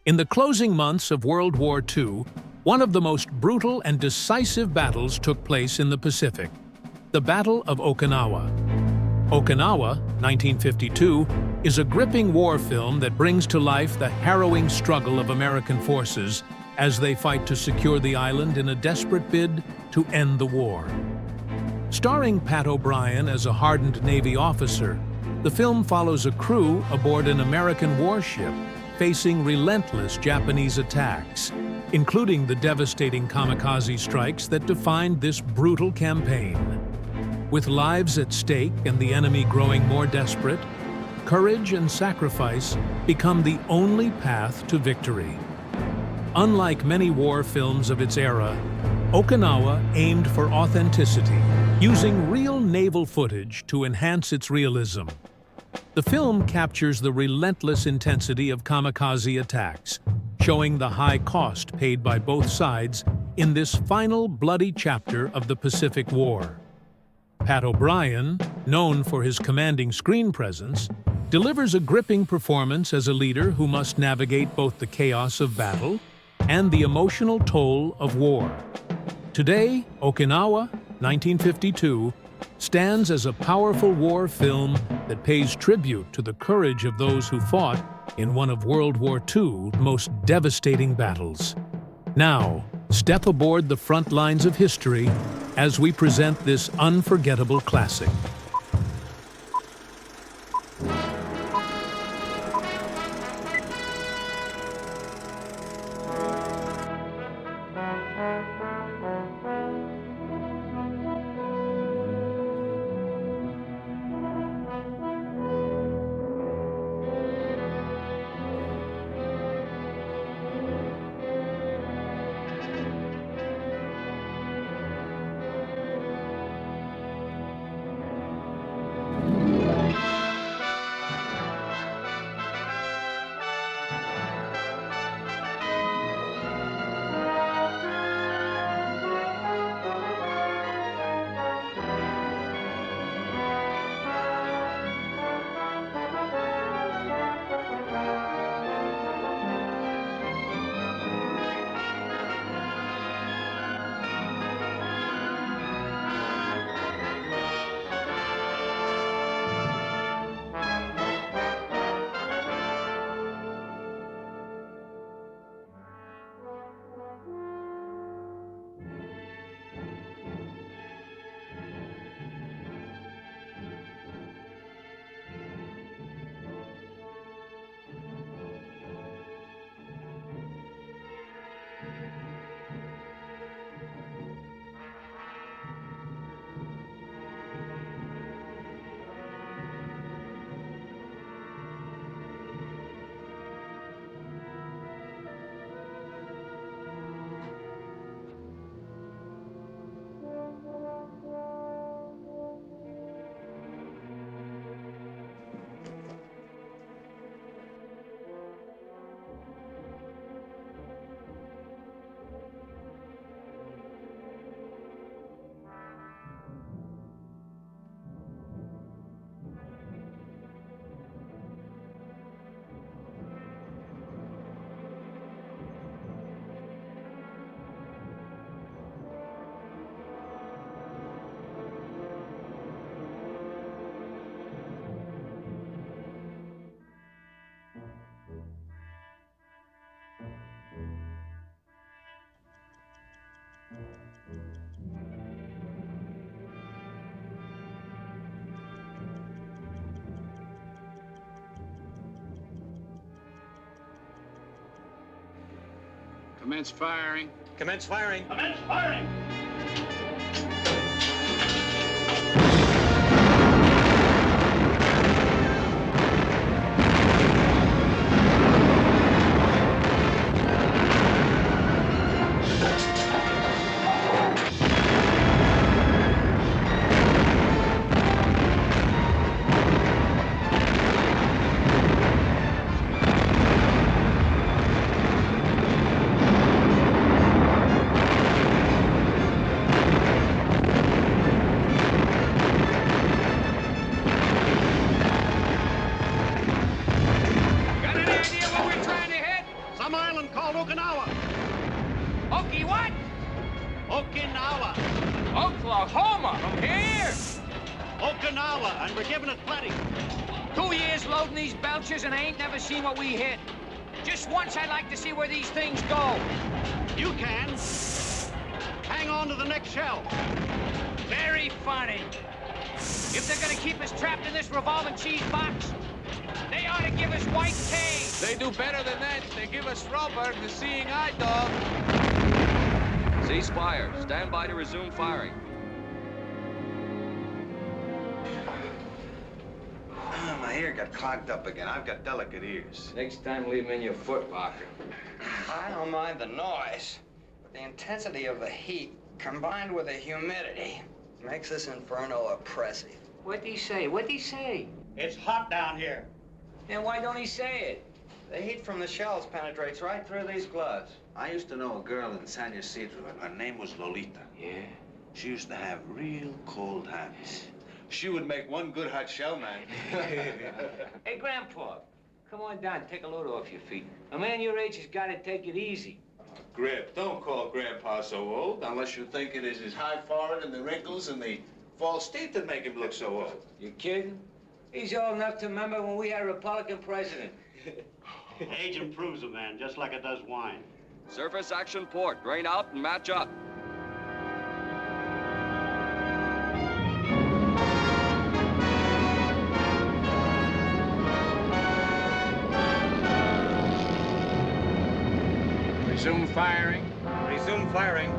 In the closing months of World War II, one of the most brutal and decisive battles took place in the Pacific, the Battle of Okinawa. Okinawa, 1952, is a gripping war film that brings to life the harrowing struggle of American forces as they fight to secure the island in a desperate bid to end the war. Starring Pat O'Brien as a hardened Navy officer, the film follows a crew aboard an American warship facing relentless Japanese attacks, including the devastating Kamikaze strikes that defined this brutal campaign. With lives at stake and the enemy growing more desperate, courage and sacrifice become the only path to victory. Unlike many war films of its era, Okinawa aimed for authenticity, using real naval footage to enhance its realism. The film captures the relentless intensity of kamikaze attacks, showing the high cost paid by both sides in this final bloody chapter of the Pacific War. Pat O'Brien, known for his commanding screen presence, delivers a gripping performance as a leader who must navigate both the chaos of battle and the emotional toll of war. Today, Okinawa, 1952, stands as a powerful war film that pays tribute to the courage of those who fought in one of World War II's most devastating battles. Now, step aboard the front lines of history as we present this unforgettable classic. Commence firing. Commence firing. Commence firing! Some island called Okinawa. Okie what? Okinawa. Oklahoma, from here. Okinawa, and we're giving it plenty. 2 years loading these belchers, and I ain't never seen what we hit. Just once I'd like to see where these things go. You can. Hang on to the next shell. Very funny. If they're gonna keep us trapped in this revolving cheese box, they ought to give us white cane. They do better than that. They give us rubber, the seeing eye dog. Cease fire. Stand by to resume firing. My ear got clogged up again. I've got delicate ears. Next time, leave them in your foot locker. I don't mind the noise, but the intensity of the heat combined with the humidity makes this inferno oppressive. What'd he say? What'd he say? It's hot down here. Then why don't he say it? The heat from the shells penetrates right through these gloves. I used to know a girl in San Ysidro, and her name was Lolita. Yeah? She used to have real cold hands. She would make one good hot shell, man. Hey, Grandpa, come on down, take a load off your feet. A man your age has got to take it easy. Grip, don't call Grandpa so old, unless you think it is his high forehead and the wrinkles and the false teeth that make him look so old. You kidding? He's old enough to remember when we had a Republican president. Age improves a man, just like it does wine. Surface action port. Drain out and match up. Resume firing. Resume firing.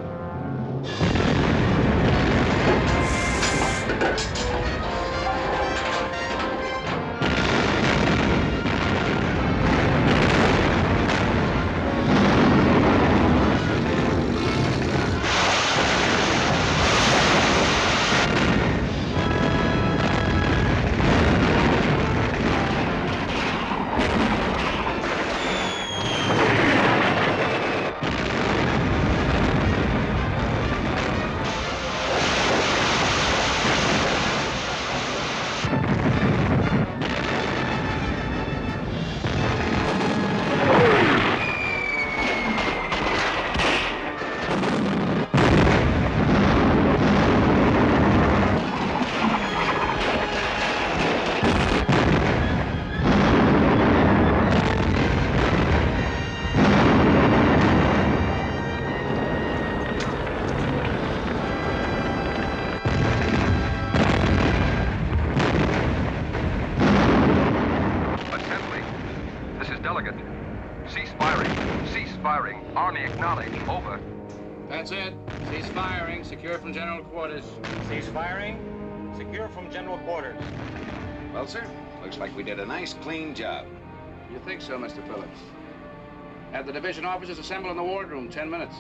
Army acknowledge. Over. That's it. Cease firing. Secure from general quarters. Cease firing. Secure from general quarters. Well, sir, looks like we did a nice, clean job. You think so, Mr. Phillips? Have the division officers assemble in the wardroom. 10 minutes.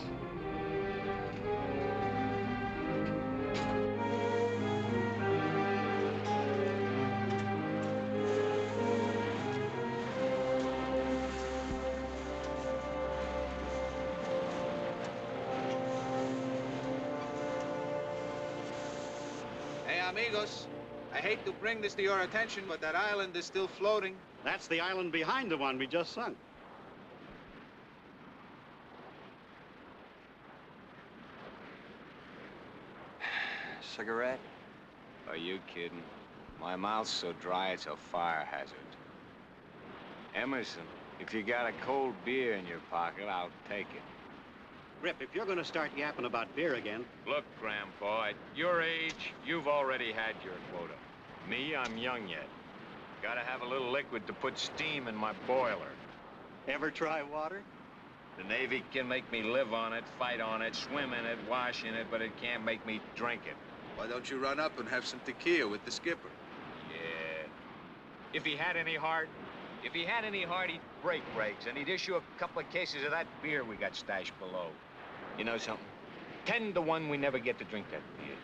Hey, amigos, I hate to bring this to your attention, but that island is still floating. That's the island behind the one we just sunk. Cigarette? Are you kidding? My mouth's so dry it's a fire hazard. Emerson, if you got a cold beer in your pocket, I'll take it. Rip, if you're going to start yapping about beer again... Look, Grandpa, at your age, you've already had your quota. Me, I'm young yet. Gotta have a little liquid to put steam in my boiler. Ever try water? The Navy can make me live on it, fight on it, swim in it, wash in it, but it can't make me drink it. Why don't you run up and have some tequila with the skipper? Yeah. If he had any heart, he'd break brakes, and he'd issue a couple of cases of that beer we got stashed below. You know something? 10 to 1, we never get to drink that beer.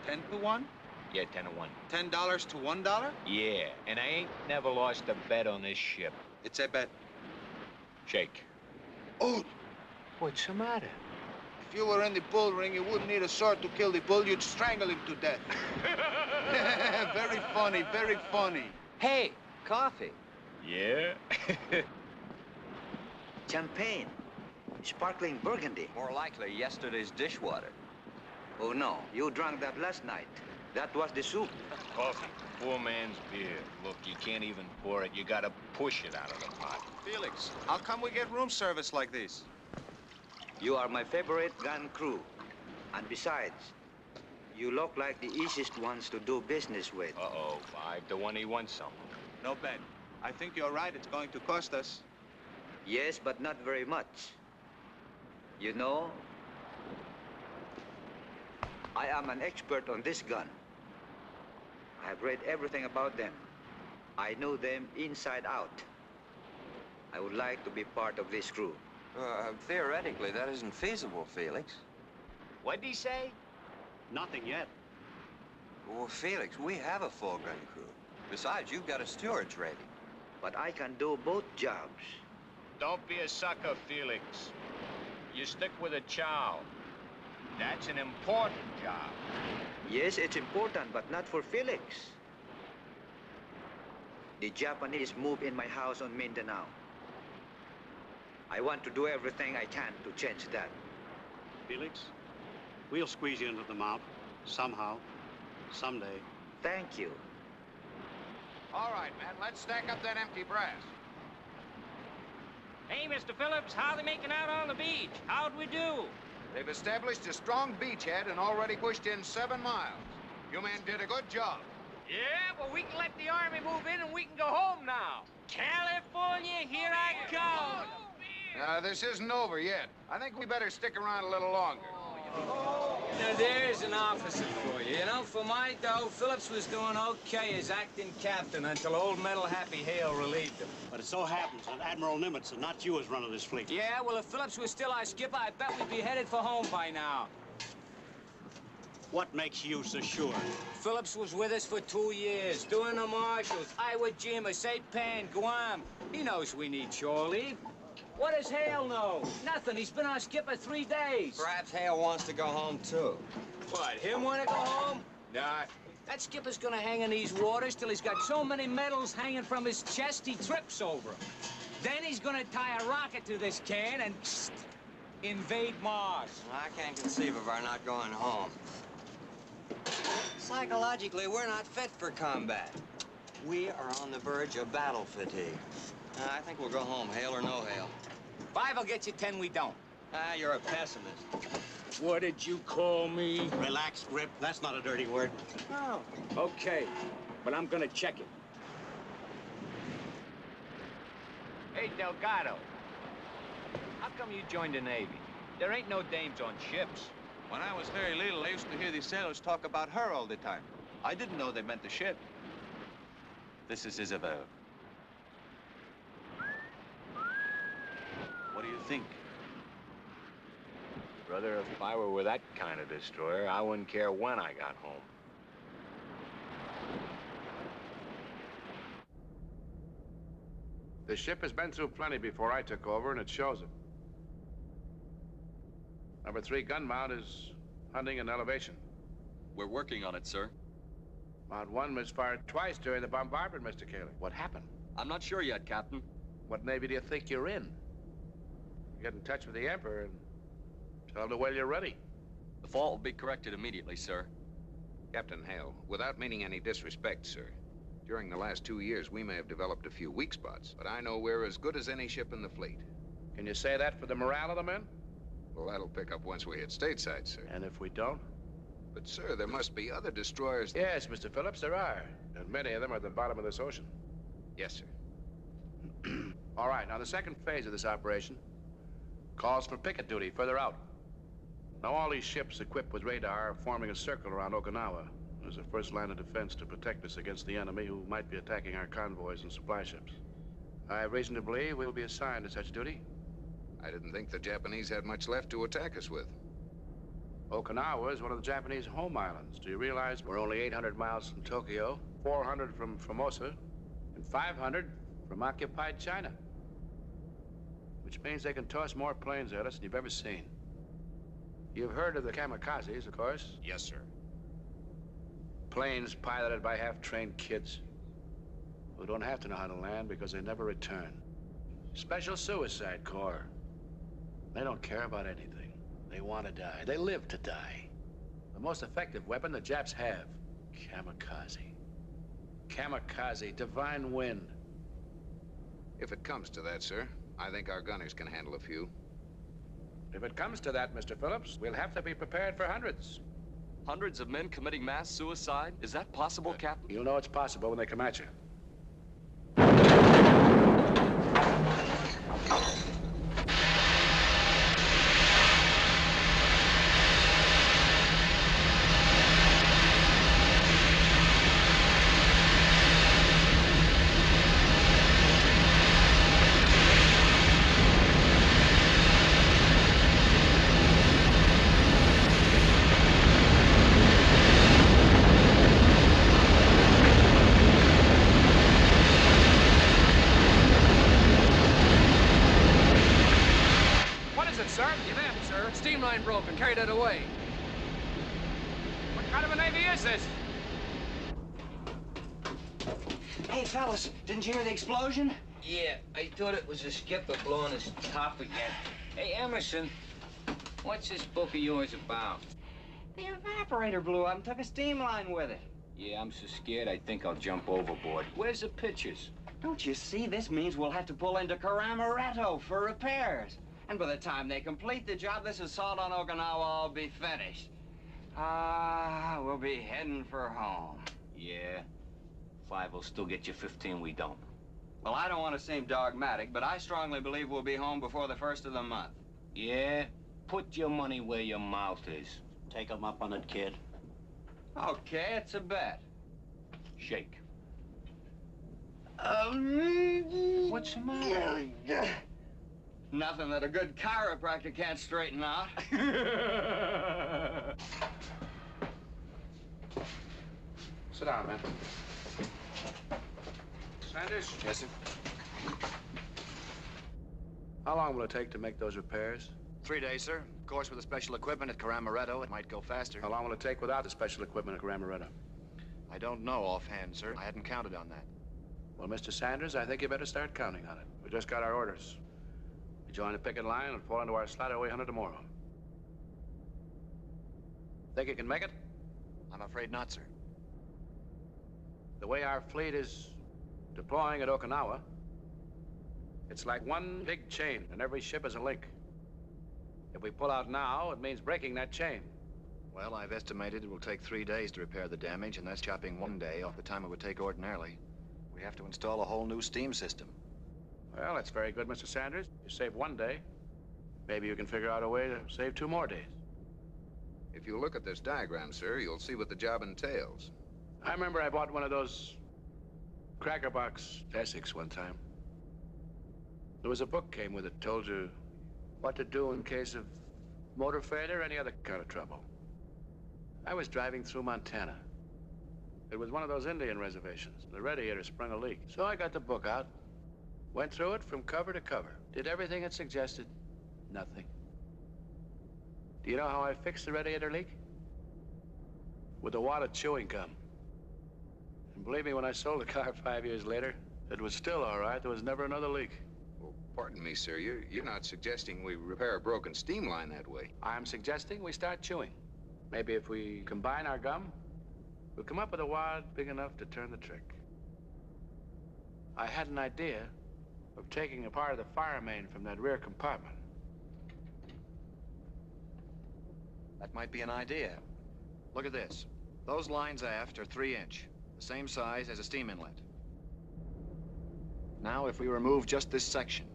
10 to 1? Yeah, 10 to 1. $10 to $1? Yeah, and I ain't never lost a bet on this ship. It's a bet. Shake. Oh, What's the matter? if you were in the bull ring, you wouldn't need a sword to kill the bull. You'd strangle him to death. Very funny, very funny. Hey, coffee. Yeah? Champagne. Sparkling burgundy. More likely, yesterday's dishwater. Oh, no. You drank that last night. That was the soup. Coffee. Poor man's beer. Look, you can't even pour it. You gotta push it out of the pot. Felix, how come we get room service like this? You are my favorite gun crew. And besides, you look like the easiest ones to do business with. Uh-oh, 5-1 he wants something. No bet. I think you're right. It's going to cost us. Yes, but not very much. You know, I am an expert on this gun. I've read everything about them. I know them inside out. I would like to be part of this crew. Theoretically, that isn't feasible, Felix. What'd he say? Nothing yet. Well, Felix, we have a full gun crew. Besides, you've got a steward's rating. But I can do both jobs. Don't be a sucker, Felix. You stick with a chow. That's an important job. Yes, it's important, but not for Felix. The Japanese move in my house on Mindanao. I want to do everything I can to change that. Felix, we'll squeeze you into the mount. Somehow. Someday. Thank you. All right, man, let's stack up that empty brass. Hey, Mr. Phillips, how they making out on the beach? How'd we do? They've established a strong beachhead and already pushed in 7 miles. You men did a good job. Yeah, well, we can let the Army move in and we can go home now. California, here I come. This isn't over yet. I think we better stick around a little longer. Now, there's an officer for you. You know, for my dough, Phillips was doing okay as acting captain until old Metal Happy Hale relieved him. But it so happens that Admiral Nimitz and not you is running this fleet. Yeah, well, if Phillips was still our skipper, I bet we'd be headed for home by now. What makes you so sure? Phillips was with us for 2 years, doing the marshals, Iwo Jima, Saipan, Guam. He knows we need shore leave. What does Hale know? Nothing. He's been our skipper 3 days. Perhaps Hale wants to go home, too. What, him want to go home? Nah. That skipper's gonna hang in these waters till he's got so many medals hanging from his chest he trips over 'em. Then he's gonna tie a rocket to this can and invade Mars. I can't conceive of our not going home. Psychologically, we're not fit for combat. We are on the verge of battle fatigue. I think we'll go home, Hale or no Hale. 5 will get you, 10 we don't. You're a pessimist. What did you call me? Relax, Rip. That's not a dirty word. Oh, okay. But I'm gonna check it. Hey, Delgado. How come you joined the Navy? There ain't no dames on ships. When I was very little, I used to hear the sailors talk about her all the time. I didn't know they meant the ship. This is Isabel. What do you think? Brother, if I were with that kind of destroyer, I wouldn't care when I got home. The ship has been through plenty before I took over, and it shows it. Number 3 gun mount is hunting an elevation. We're working on it, sir. Mount 1 misfired twice during the bombardment, Mr. Cayley. What happened? I'm not sure yet, Captain. What Navy do you think you're in? Get in touch with the Emperor and tell him to wait you're ready. The fault will be corrected immediately, sir. Captain Hale, without meaning any disrespect, sir, during the last 2 years, we may have developed a few weak spots, but I know we're as good as any ship in the fleet. Can you say that for the morale of the men? Well, that'll pick up once we hit stateside, sir. And if we don't? But, sir, there must be other destroyers. Yes, Mr. Phillips, there are. And many of them are at the bottom of this ocean. Yes, sir. All right, now the second phase of this operation calls for picket duty further out. Now, all these ships equipped with radar are forming a circle around Okinawa as a first line of defense to protect us against the enemy who might be attacking our convoys and supply ships. I have reason to believe we'll be assigned to such duty. I didn't think the Japanese had much left to attack us with. Okinawa is one of the Japanese home islands. Do you realize we're only 800 miles from Tokyo, 400 from Formosa, and 500 from occupied China? Which means they can toss more planes at us than you've ever seen. You've heard of the Kamikazes, of course? Yes, sir. Planes piloted by half-trained kids who don't have to know how to land because they never return. Special Suicide Corps. They don't care about anything. They want to die. They live to die. The most effective weapon the Japs have. Kamikaze. Kamikaze, divine wind. If it comes to that, sir, I think our gunners can handle a few. If it comes to that, Mr. Phillips, we'll have to be prepared for hundreds. Hundreds of men committing mass suicide? Is that possible, Captain? You'll know it's possible when they come at you. Broken, carried it away. What kind of a Navy is this? Hey, fellas, didn't you hear the explosion? Yeah, I thought it was a skipper blowing his top again. Hey, Emerson, what's this book of yours about? The evaporator blew up and took a steam line with it. Yeah, I'm so scared I think I'll jump overboard. Where's the pictures? Don't you see? This means we'll have to pull into Karamaretto for repairs. And by the time they complete the job, this assault on Okinawa will be finished. We'll be heading for home. Yeah. 5 will still get you, 15 we don't. Well, I don't want to seem dogmatic, but I strongly believe we'll be home before the 1st of the month. Yeah? Put your money where your mouth is. Take him up on it, kid. Okay, it's a bet. Shake. What's the matter? Nothing that a good chiropractor can't straighten out. Sit down, man. Sanders? Yes, sir. How long will it take to make those repairs? 3 days, sir. Of course, with the special equipment at Karamaretto, it might go faster. How long will it take without the special equipment at Karamaretto? I don't know offhand, sir. I hadn't counted on that. Well, Mr. Sanders, I think you better start counting on it. We just got our orders. We join the picket line and fall into our slot at 800 tomorrow. Think you can make it? I'm afraid not, sir. The way our fleet is deploying at Okinawa, it's like one big chain, and every ship is a link. If we pull out now, it means breaking that chain. Well, I've estimated it will take 3 days to repair the damage, and that's chopping 1 day off the time it would take ordinarily. We have to install a whole new steam system. Well, that's very good, Mr. Sanders. You save 1 day. Maybe you can figure out a way to save 2 more days. If you look at this diagram, sir, you'll see what the job entails. I remember I bought one of those cracker box Essex one time. There was a book came with it, told you what to do in case of motor failure or any other kind of trouble. I was driving through Montana. It was one of those Indian reservations. The radiator sprung a leak. So I got the book out, went through it from cover to cover, did everything it suggested, nothing. Do you know how I fixed the radiator leak? With a wad of chewing gum. And believe me, when I sold the car 5 years later, it was still all right. There was never another leak. Well, pardon me, sir. You're not suggesting we repair a broken steam line that way. I'm suggesting we start chewing. Maybe if we combine our gum, we'll come up with a wad big enough to turn the trick. I had an idea of taking a part of the fire main from that rear compartment. That might be an idea. Look at this. Those lines aft are 3-inch, the same size as a steam inlet. Now, if we remove just this section,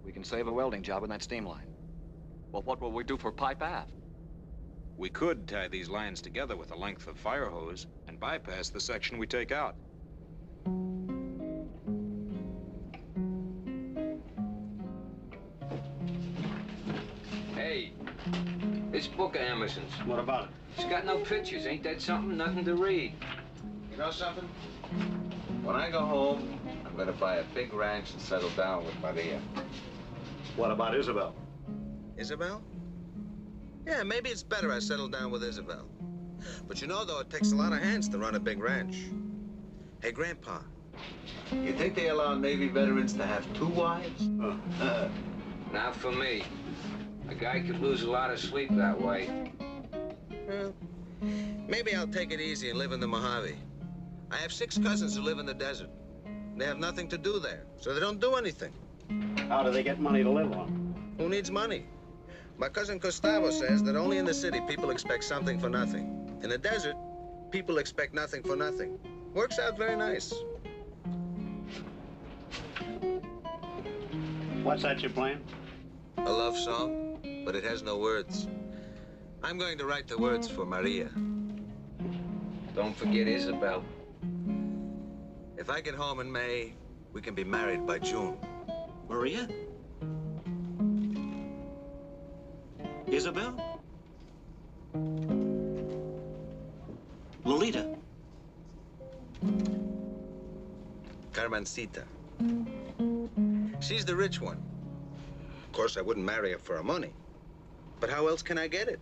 we can save a welding job in that steam line. Well, what will we do for pipe aft? We could tie these lines together with a length of fire hose and bypass the section we take out. Hey, this book of Emerson's. What about it? It's got no pictures. Ain't that something? Nothing to read. You know something? When I go home, I'm gonna buy a big ranch and settle down with Maria. What about Isabel? Isabel? Yeah, maybe it's better I settle down with Isabel. But you know, though, it takes a lot of hands to run a big ranch. Hey, Grandpa, You think they allow Navy veterans to have 2 wives? Not for me. A guy could lose a lot of sleep that way. Well, maybe I'll take it easy and live in the Mojave. I have 6 cousins who live in the desert. They have nothing to do there, so they don't do anything. How do they get money to live on? Who needs money? My cousin Gustavo says that only in the city people expect something for nothing. In the desert, people expect nothing for nothing. Works out very nice. What's that you're playing? A love song, but it has no words. I'm going to write the words for Maria. Don't forget Isabel. If I get home in May, we can be married by June. Maria? Isabel? Lolita? Carmencita. She's the rich one. Of course, I wouldn't marry her for her money. But how else can I get it?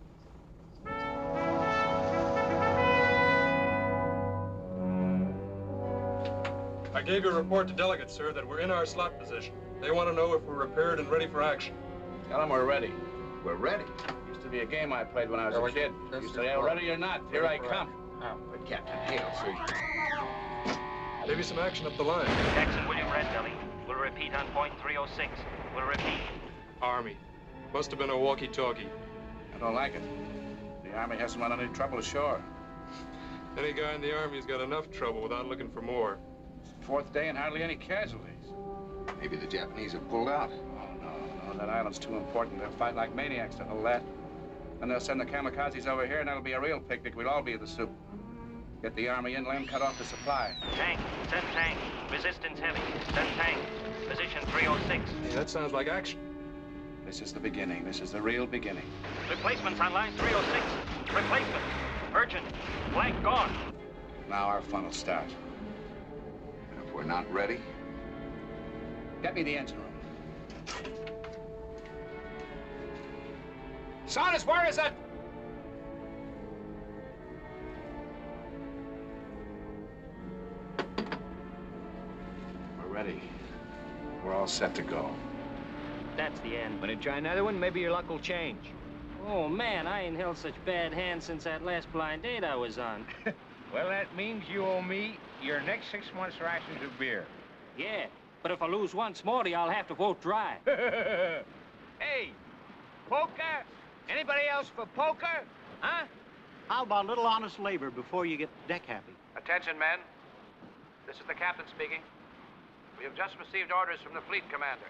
I gave your report to delegates, sir, that we're in our slot position. They want to know if we're repaired and ready for action. Tell them we're ready. We're ready. Used to be a game I played when I was a kid. You say, "Oh, ready or not, here I come." But Captain Hale, sir. Maybe some action up the line. Jackson, William Red Belly. We'll repeat on point 306. We'll repeat. Army. Must have been a walkie-talkie. I don't like it. The Army hasn't run any trouble ashore. Any guy in the Army's got enough trouble without looking for more. 4th day and hardly any casualties. Maybe the Japanese have pulled out. Oh, no, that island's too important. They'll fight like maniacs to hold that. Then they'll send the kamikazes over here, and that'll be a real picnic. We'll all be at the soup. Get the Army inland, cut off the supply. Tank. Send tank. Resistance heavy. Send tank. Position 306. Hey, that sounds like action. This is the beginning. This is the real beginning. Replacements on line 306. Replacement. Urgent. Flank gone. Now our fun will start. If we're not ready, Get me the engine room. Saunders, where is it? We're ready. We're all set to go. That's the end. Want to try another one? Maybe your luck will change. Oh, man, I ain't held such bad hands since that last blind date I was on. Well, that means you owe me your next 6 months' rations of beer. Yeah, but if I lose once more, I'll have to vote dry. Hey, poker? Anybody else for poker? Huh? How about a little honest labor before you get deck happy? Attention, men. This is the captain speaking. We have just received orders from the fleet commander.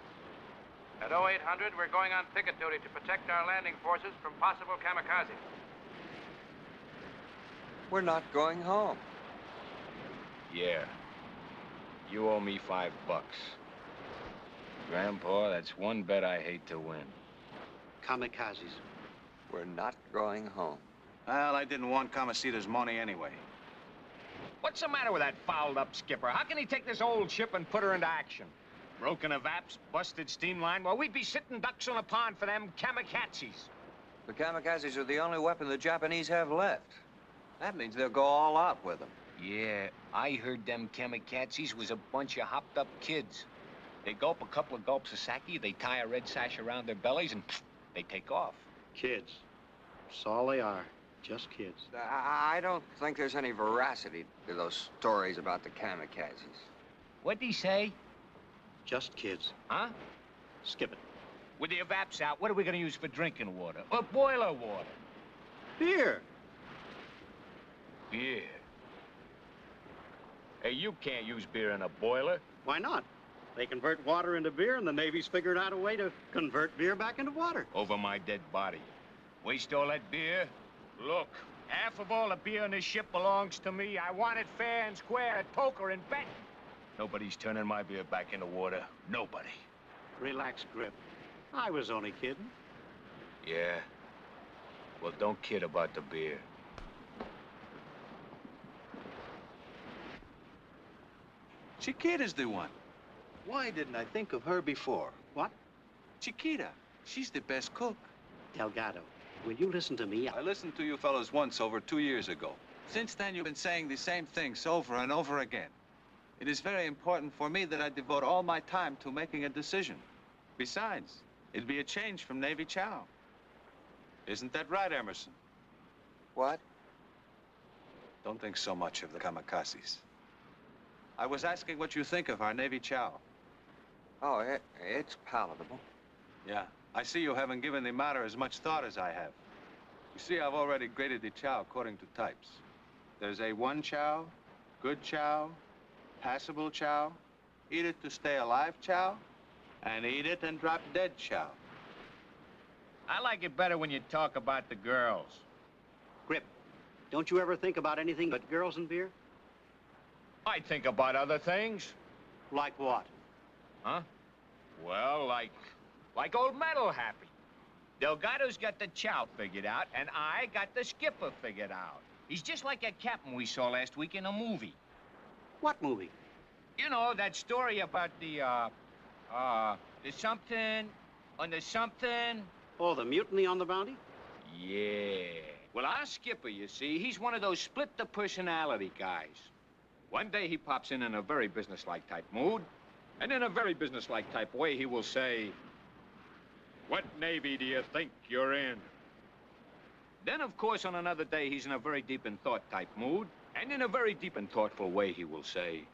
At 0800, we're going on picket duty to protect our landing forces from possible kamikaze. We're not going home. Yeah. You owe me $5. Grandpa, that's one bet I hate to win. Kamikazes. We're not going home. Well, I didn't want Kamasida's money anyway. What's the matter with that fouled-up skipper? How can he take this old ship and put her into action? Broken evaps, busted steam line. Well, we'd be sitting ducks on a pond for them kamikazes. The kamikazes are the only weapon the Japanese have left. That means they'll go all out with them. Yeah, I heard them kamikazes was a bunch of hopped-up kids. They gulp a couple of gulps of sake, they tie a red sash around their bellies, and they take off. Kids. That's all they are. Just kids. I don't think there's any veracity to those stories about the kamikazes. What'd he say? Just kids. Huh? Skip it. With the evaps out, what are we going to use for drinking water? Or boiler water? Beer. Beer. Hey, you can't use beer in a boiler. Why not? They convert water into beer, and the Navy's figured out a way to convert beer back into water. Over my dead body. Waste all that beer? Look, half of all the beer on this ship belongs to me. I want it fair and square at poker and bet. Nobody's turning my beer back into water. Nobody. Relax, Grip. I was only kidding. Yeah? Well, don't kid about the beer. Chiquita's the one. Why didn't I think of her before? What? Chiquita. She's the best cook. Delgado, will you listen to me? I listened to you fellows once over 2 years ago. Since then, you've been saying the same things over and over again. It is very important for me that I devote all my time to making a decision. Besides, it'd be a change from Navy chow. Isn't that right, Emerson? What? Don't think so much of the Kamikazes. I was asking what you think of our Navy chow. Oh, it's palatable. Yeah, I see you haven't given the matter as much thought as I have. You see, I've already graded the chow according to types. There's A1 chow, good chow, passable chow, eat it to stay alive chow, and eat it and drop dead chow. I like it better when you talk about the girls. Grip, don't you ever think about anything but girls and beer? I think about other things. Like what? Huh? Well, like old Metal Happy. Delgado's got the chow figured out, and I got the skipper figured out. He's just like that captain we saw last week in a movie. What movie? You know, that story about the something on the something. Oh, the mutiny on the Bounty? Yeah. Well, our skipper, you see, he's one of those split-the-personality guys. One day he pops in a very businesslike type mood, and in a very businesslike type way, he will say, "What Navy do you think you're in?" Then, of course, on another day, he's in a very deep in thought type mood, and in a very deep and thoughtful way, he will say,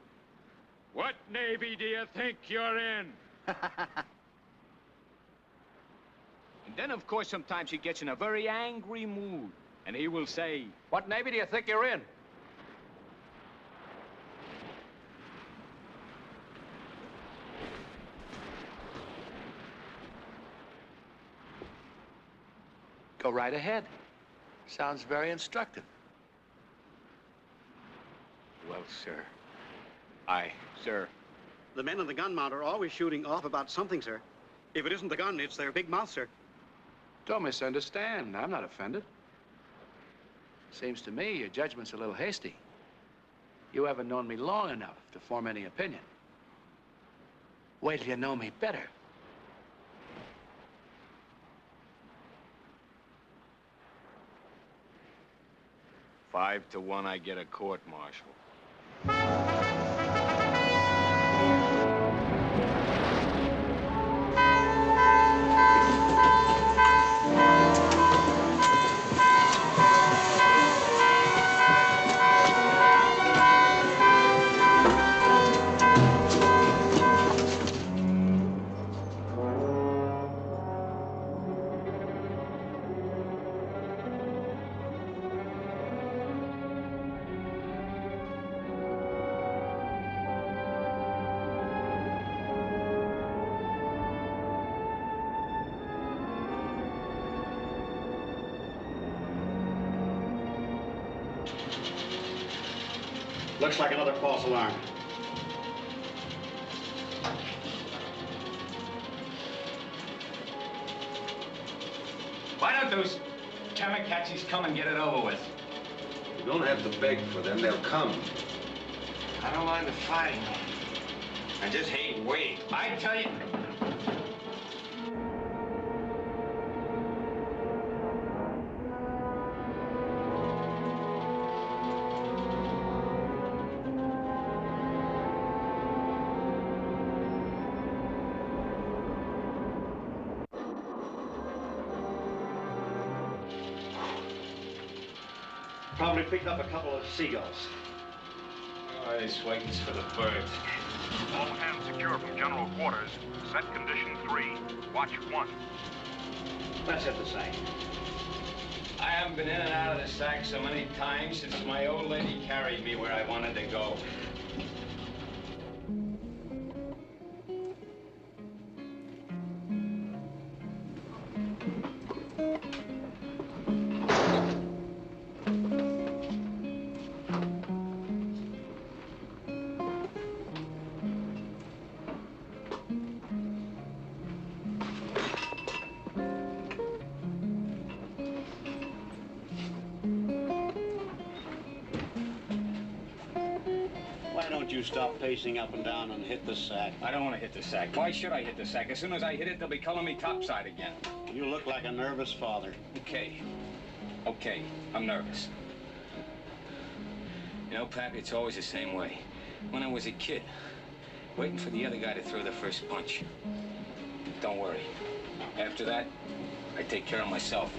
"What Navy do you think you're in?" And then, of course, sometimes he gets in a very angry mood, and he will say, "What Navy do you think you're in?" Go right ahead. Sounds very instructive. "Well, sir, sir." The men on the gun mount are always shooting off about something, sir. If it isn't the gun, it's their big mouth, sir. Don't misunderstand. I'm not offended. Seems to me your judgment's a little hasty. You haven't known me long enough to form any opinion. Wait till you know me better. "5 to 1, I get a court-martial." Looks like another false alarm. Why don't those Kamikazes come and get it over with? You don't have to beg for them. They'll come. I don't mind the fighting. I just hate waiting. I tell you... Probably picked up a couple of seagulls. Oh, this wait's for the birds. All hands secure from general quarters. Set condition 3. Watch 1. Let's hit the sack. I haven't been in and out of the sack so many times since my old lady carried me where I wanted to go. Why don't you stop pacing up and down and hit the sack? I don't want to hit the sack. Why should I hit the sack? As soon as I hit it, they'll be calling me topside again. You look like a nervous father. Okay. Okay, I'm nervous. You know, Pappy, it's always the same way. when I was a kid, waiting for the other guy to throw the first punch. Don't worry. After that, I take care of myself.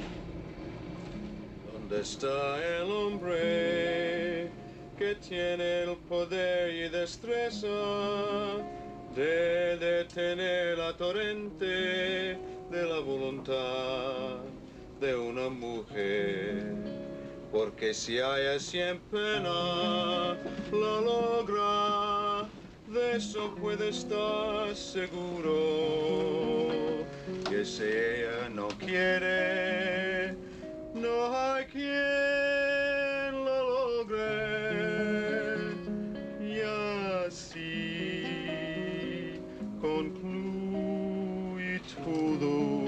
¿Dónde está el hombre que tiene el poder y destreza de detener la torrente de la voluntad de una mujer? Porque si haya siempre pena, la logra, de eso puede estar seguro. Que si ella no quiere, no hay quien la logre. Y así concluye todo.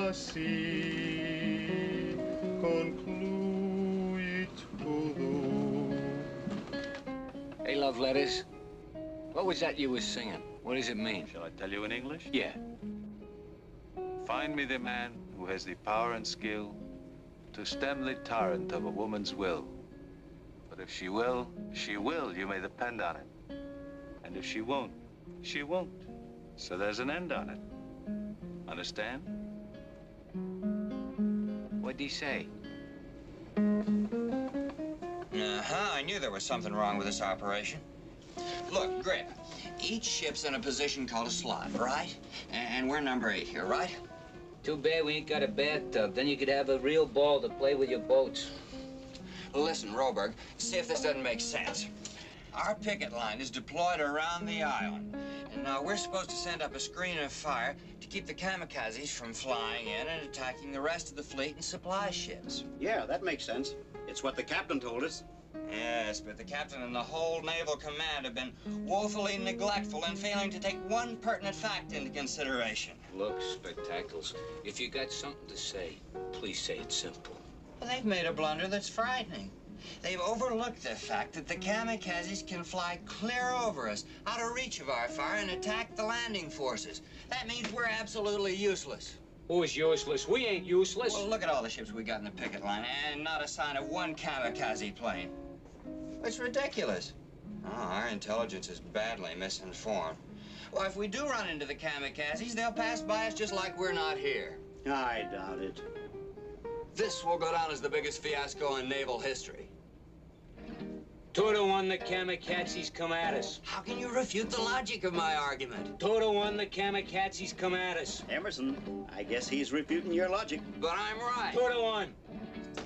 Así concluye todo. Hey, love letters. What was that you were singing? What does it mean? Shall I tell you in English? Yeah. Find me the man who has the power and skill to stem the torrent of a woman's will. But if she will, you may depend on it. And if she won't, she won't. So there's an end on it. Understand? What'd he say? I knew there was something wrong with this operation. Look, Grip, each ship's in a position called a slot, right? And we're number 8 here, right? Too bad we ain't got a bathtub. Then you could have a real ball to play with your boats. Listen, Roberg, see if this doesn't make sense. Our picket line is deployed around the island. And now we're supposed to send up a screen of fire to keep the kamikazes from flying in and attacking the rest of the fleet and supply ships. Yeah, that makes sense. It's what the captain told us. Yes, but the captain and the whole Naval Command have been woefully neglectful in failing to take one pertinent fact into consideration. Look, Spectacles, if you got something to say, please say it simple. Well, they've made a blunder that's frightening. They've overlooked the fact that the kamikazes can fly clear over us, out of reach of our fire, and attack the landing forces. That means we're absolutely useless. Who's useless? We ain't useless. Well, look at all the ships we got in the picket line, and not a sign of one kamikaze plane. It's ridiculous. Oh, our intelligence is badly misinformed. Well, if we do run into the kamikazes, they'll pass by us just like we're not here. I doubt it. This will go down as the biggest fiasco in naval history. 2-1 the kamikazes come at us. How can you refute the logic of my argument? 2-1 the kamikazes come at us. Emerson, I guess he's refuting your logic. But I'm right. 2-1.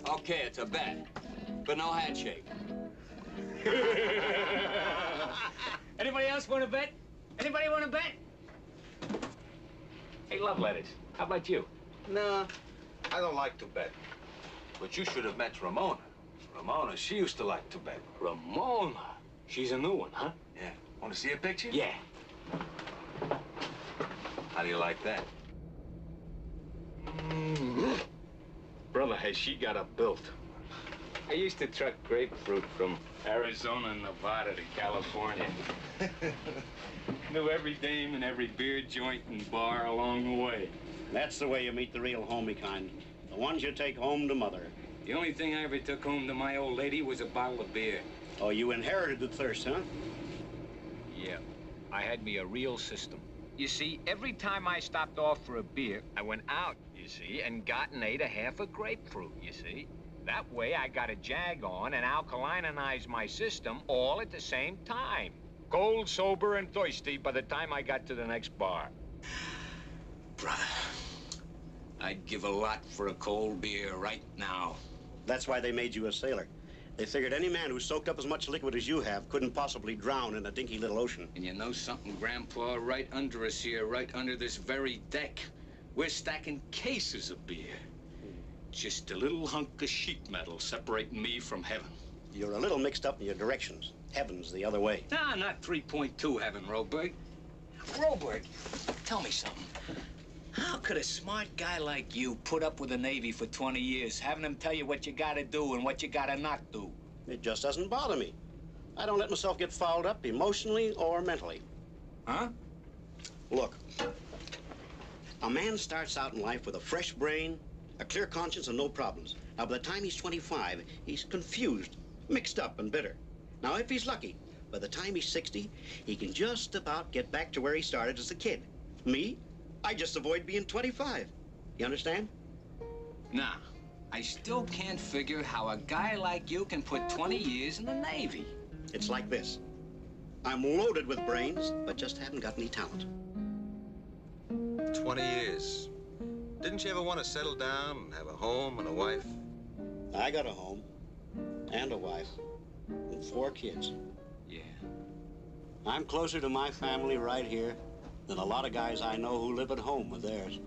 Okay, it's a bet, but no handshake. Anybody else want to bet? Anybody want to bet? Hey, love letters. How about you? No, I don't like to bet. But you should have met Ramona. Ramona, she used to like to bet. Ramona? She's a new one, huh? Yeah. Want to see a picture? Yeah. How do you like that? Brother, has she got a built. I used to truck grapefruit from Arizona and Nevada to California. Knew every dame and every beer joint and bar along the way. That's the way you meet the real homey kind. The ones you take home to mother. The only thing I ever took home to my old lady was a bottle of beer. Oh, you inherited the thirst, huh? Yeah. I had me a real system. You see, every time I stopped off for a beer, I went out, you see, and got and ate a half a grapefruit, you see. That way I got a jag on and alkalinized my system all at the same time. Cold, sober, and thirsty by the time I got to the next bar. Brother, I'd give a lot for a cold beer right now. That's why they made you a sailor. They figured any man who soaked up as much liquid as you have couldn't possibly drown in a dinky little ocean. And you know something, Grandpa? Right under us here, right under this very deck, we're stacking cases of beer. Just a little hunk of sheet metal separating me from heaven. You're a little mixed up in your directions. Heaven's the other way. Nah, not 3.2 heaven, Roberg. Roberg, tell me something. How could a smart guy like you put up with the Navy for 20 years, having them tell you what you gotta do and what you gotta not do? It just doesn't bother me. I don't let myself get fouled up emotionally or mentally. Huh? Look, a man starts out in life with a fresh brain, a clear conscience, and no problems. Now, by the time he's 25, he's confused, mixed up, and bitter. Now, if he's lucky, by the time he's 60, he can just about get back to where he started as a kid. Me, I just avoid being 25. You understand? Nah, I still can't figure how a guy like you can put 20 years in the Navy. It's like this. I'm loaded with brains, but just haven't got any talent. 20 years. Didn't you ever want to settle down and have a home and a wife? I got a home and a wife and 4 kids. Yeah. I'm closer to my family right here than a lot of guys I know who live at home with theirs.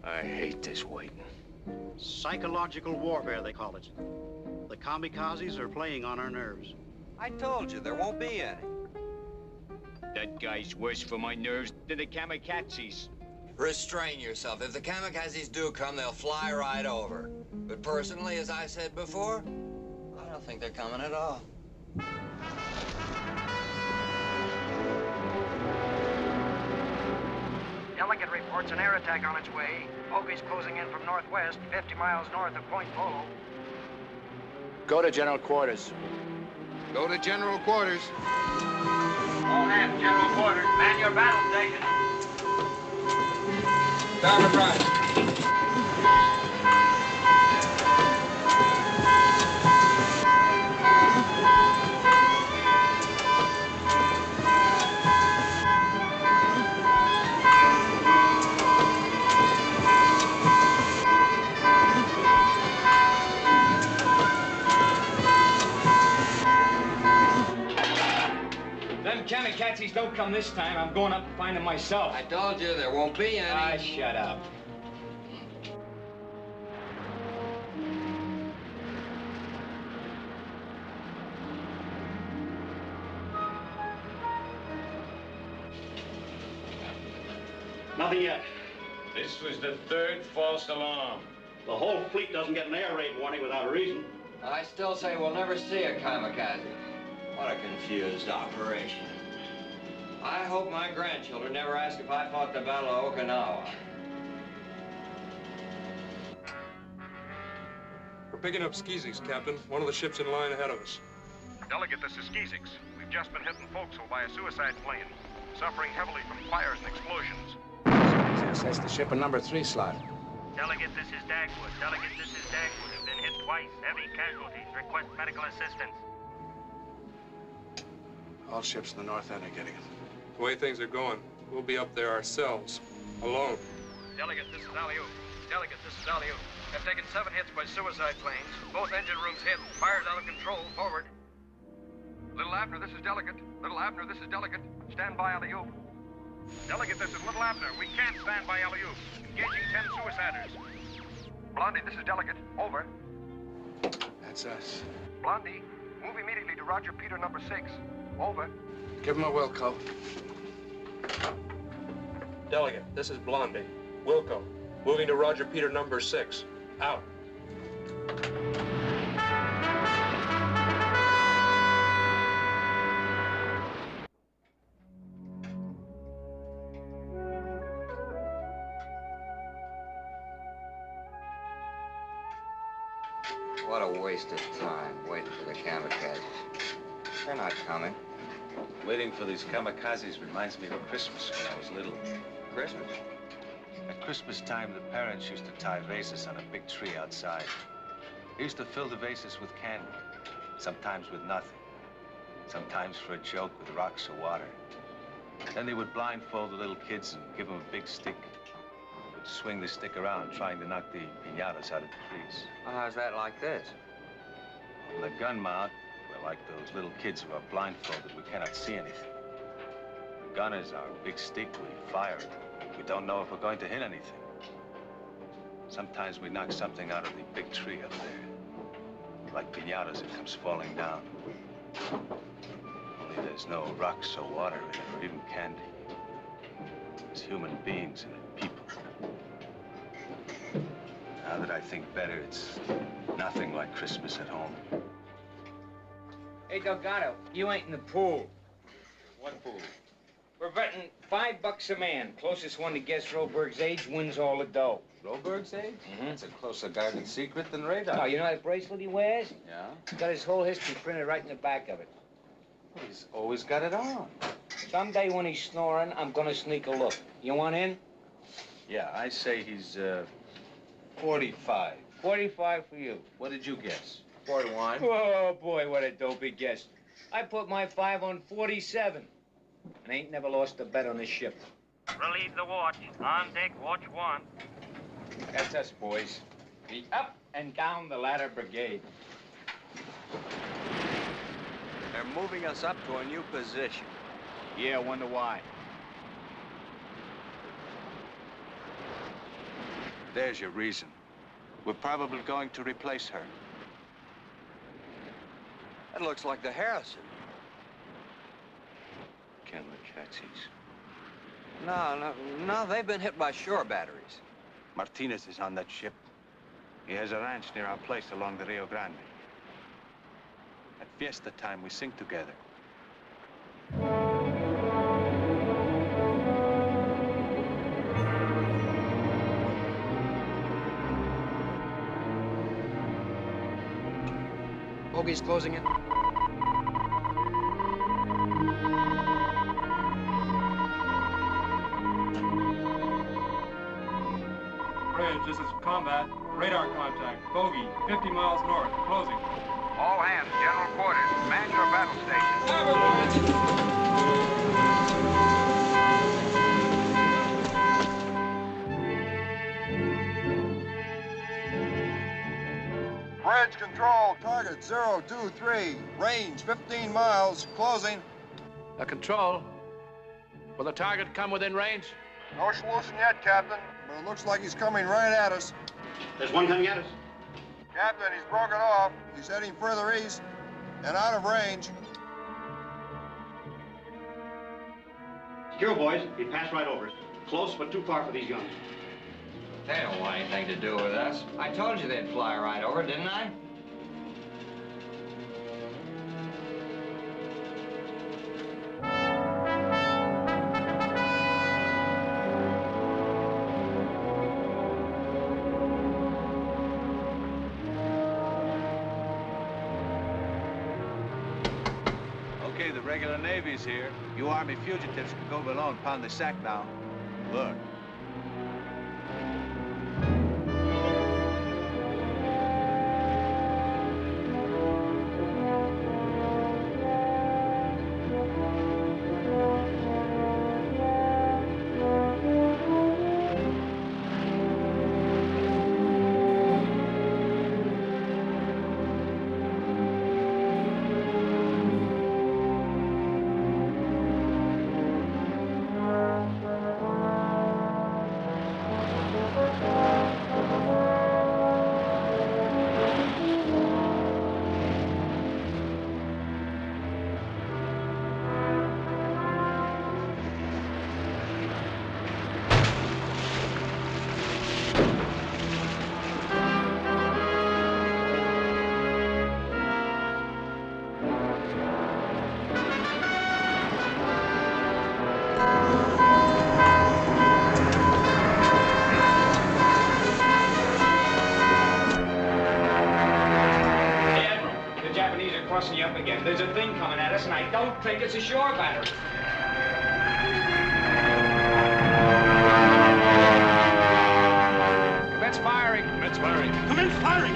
I hate this waiting. Psychological warfare, they call it. The Kamikazes are playing on our nerves. I told you, there won't be any. That guy's worse for my nerves than the Kamikazes. Restrain yourself. If the Kamikazes do come, they'll fly right over. But personally, as I said before, I don't think they're coming at all. Delegate reports an air attack on its way. Oki's closing in from northwest, 50 miles north of Point Polo. Go to general quarters. Go to general quarters. All hands, general quarters. Man your battle station. Starboard right. Them Kamikazes don't come this time. I'm going up and find them myself. I told you there won't be any. Ah, shut up. Nothing yet. This was the 3rd false alarm. The whole fleet doesn't get an air raid warning without a reason. I still say we'll never see a Kamikaze. What a confused operation. I hope my grandchildren never ask if I fought the Battle of Okinawa. We're picking up skeezings, Captain. One of the ships in line ahead of us. Delegate, this is Skeezix. We've just been hit in forecastle by a suicide plane, suffering heavily from fires and explosions. Yes, that's the ship in number 3 slot. Delegate, this is Dagwood. Delegate, this is Dagwood. Have been hit twice. Heavy casualties. Request medical assistance. All ships in the north end are getting it. The way things are going, we'll be up there ourselves, alone. Delegate, this is Alley-oop. Delegate, this is Alley-oop. I've taken 7 hits by suicide planes. Both engine rooms hit. Fire's out of control. Forward. Little Abner, this is Delegate. Little Abner, this is Delegate. Stand by Alley-oop. Delegate, this is Little Abner. We can't stand by Alley-oop. Engaging 10 suiciders. Blondie, this is Delegate. Over. That's us. Blondie, move immediately to Roger Peter number 6. Over. Give him a Wilco. Delegate, this is Blondie. Wilco, moving to Roger Peter number 6. Out. What a waste of time waiting for the Kamikazes. They're not coming. Waiting for these Kamikazes reminds me of Christmas when I was little. Christmas? At Christmas time, the parents used to tie vases on a big tree outside. They used to fill the vases with candy, sometimes with nothing, sometimes for a joke with rocks or water. Then they would blindfold the little kids and give them a big stick. They would swing the stick around, trying to knock the piñatas out of the trees. Well, how's that like this? On the gun mount, we're like those little kids who are blindfolded. We cannot see anything. The gun is our big stick. We fire it. We don't know if we're going to hit anything. Sometimes we knock something out of the big tree up there. Like piñatas, it comes falling down. Only there's no rocks or water in it, or even candy. There's human beings in it, people. Now that I think better, it's nothing like Christmas at home. Hey, Delgado, you ain't in the pool. What pool? We're betting $5 a man. Closest one to guess Roberg's age wins all the dough. Roberg's age? It's a closer guarded secret than radar. Oh, you know that bracelet he wears? Yeah? Got his whole history printed right in the back of it. Well, he's always got it on. Someday when he's snoring, I'm gonna sneak a look. You want in? Yeah, I say he's, 45. 45 for you. What did you guess? 41. Oh, boy, what a dopey guess. I put my 5 on 47. And ain't never lost a bet on this ship. Relieve the watch. On deck, watch 1. That's us, boys. The up and down the ladder brigade. They're moving us up to a new position. Yeah, wonder why. There's your reason. We're probably going to replace her. That looks like the Harrison. Kamikazes. No, they've been hit by shore batteries. Martinez is on that ship. He has a ranch near our place along the Rio Grande. At fiesta time, we sing together. Bogey's closing in. Bridge, this is combat. Radar contact. Bogey, 50 miles north. Closing. All hands, general quarters. Man your battle station. Bridge control, target 023, range 15 miles, closing. Control. Will the target come within range? No solution yet, Captain, but it looks like he's coming right at us. There's one coming at us. Captain, he's broken off. He's heading further east and out of range. Secure, boys. He passed right over us. Close, but too far for these guns. They don't want anything to do with us. I told you they'd fly right over, didn't I? Okay, the regular Navy's here. You Army fugitives can go below and pound the sack now. Look. Crossing you up again. There's a thing coming at us, and I don't think it's a shore battery. Commence firing. Commence firing. Commence firing.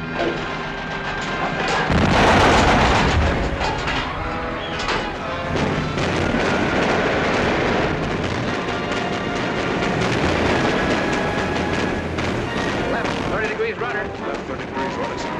Left, 30 degrees rudder. Left 30 degrees rudder, sir.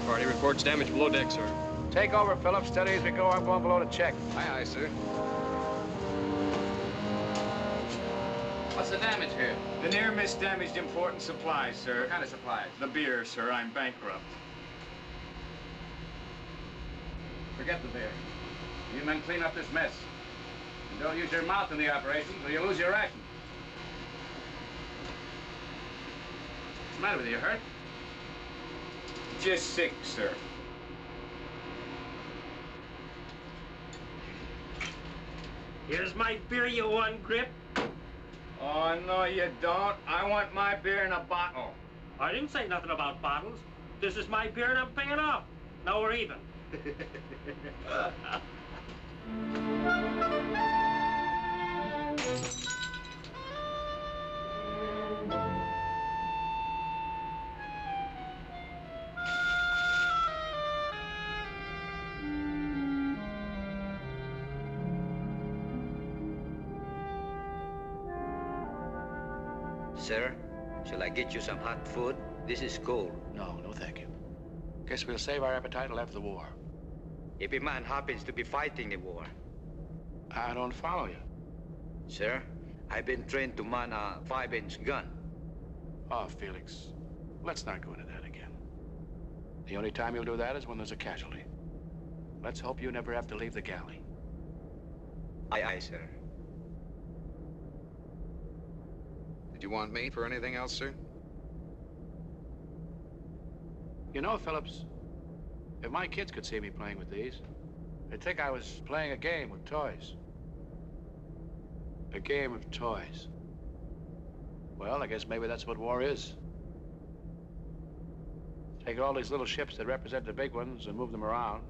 party reports damage below deck, sir. Take over, Phillips. Steady as we go. I'm going below to check. Aye, aye, sir. What's the damage here? The near miss damaged important supplies, sir. What kind of supplies? The beer, sir. I'm bankrupt. Forget the beer. You men clean up this mess. And don't use your mouth in the operation, or you lose your ration. What's the matter with you? You hurt? Just sick, sir. Here's my beer, you one grip. Oh, no, you don't. I want my beer in a bottle. I didn't say nothing about bottles. This is my beer and I'm paying off. Now we're even. Sir, shall I get you some hot food? This is cold. No, no thank you. Guess we'll save our appetite till after the war. If a man happens to be fighting the war. I don't follow you. Sir, I've been trained to man a 5-inch gun. Oh, Felix, let's not go into that again. The only time you'll do that is when there's a casualty. Let's hope you never have to leave the galley. Aye, aye, sir. Did you want me for anything else, sir? You know, Phillips, if my kids could see me playing with these, they'd think I was playing a game with toys. A game of toys. Well, I guess maybe that's what war is. Take all these little ships that represent the big ones and move them around.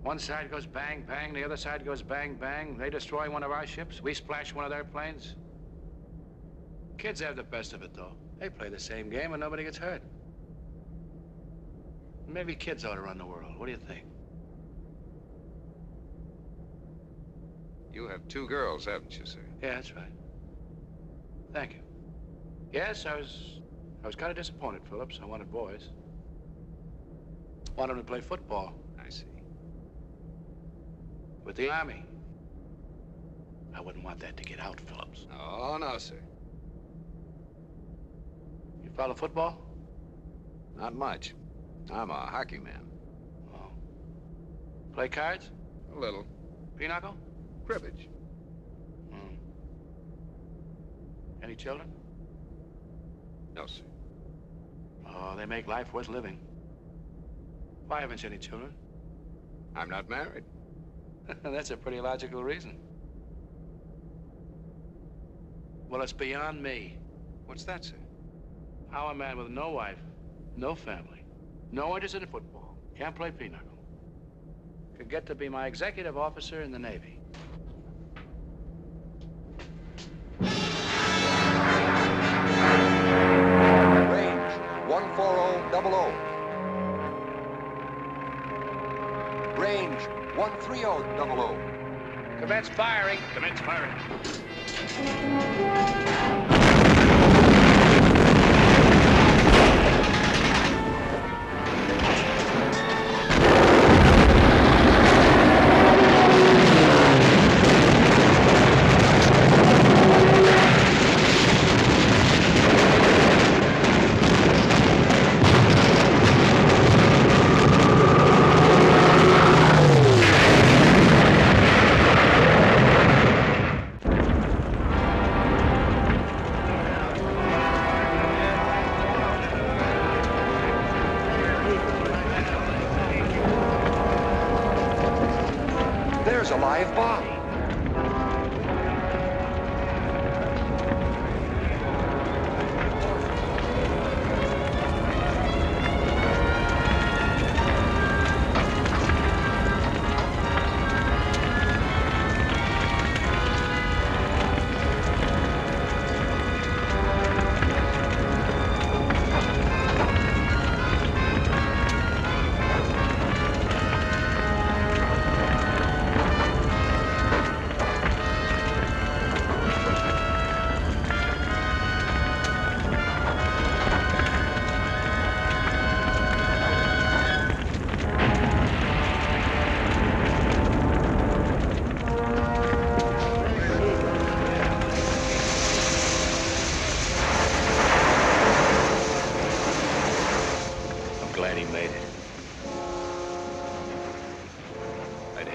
One side goes bang, bang, the other side goes bang, bang. They destroy one of our ships, we splash one of their planes. Kids have the best of it, though. They play the same game and nobody gets hurt. Maybe kids ought to run the world. What do you think? You have 2 girls, haven't you, sir? Yeah, that's right. Thank you. Yes, I was kind of disappointed, Phillips. I wanted boys. Wanted them to play football. I see. With the Army. I wouldn't want that to get out, Phillips. Oh, no, sir. You follow football? Not much. I'm a hockey man. Oh. Play cards? A little. Pinochle? Cribbage. Hmm. Any children? No, sir. Oh, they make life worth living. Why haven't you any children? I'm not married. That's a pretty logical reason. Well, it's beyond me. What's that, sir? How a man with no wife, no family, no interest in football, can't play pinochle, could get to be my executive officer in the Navy. Range 14000. Range 13000. Commence firing. Commence firing. There's a live bomb.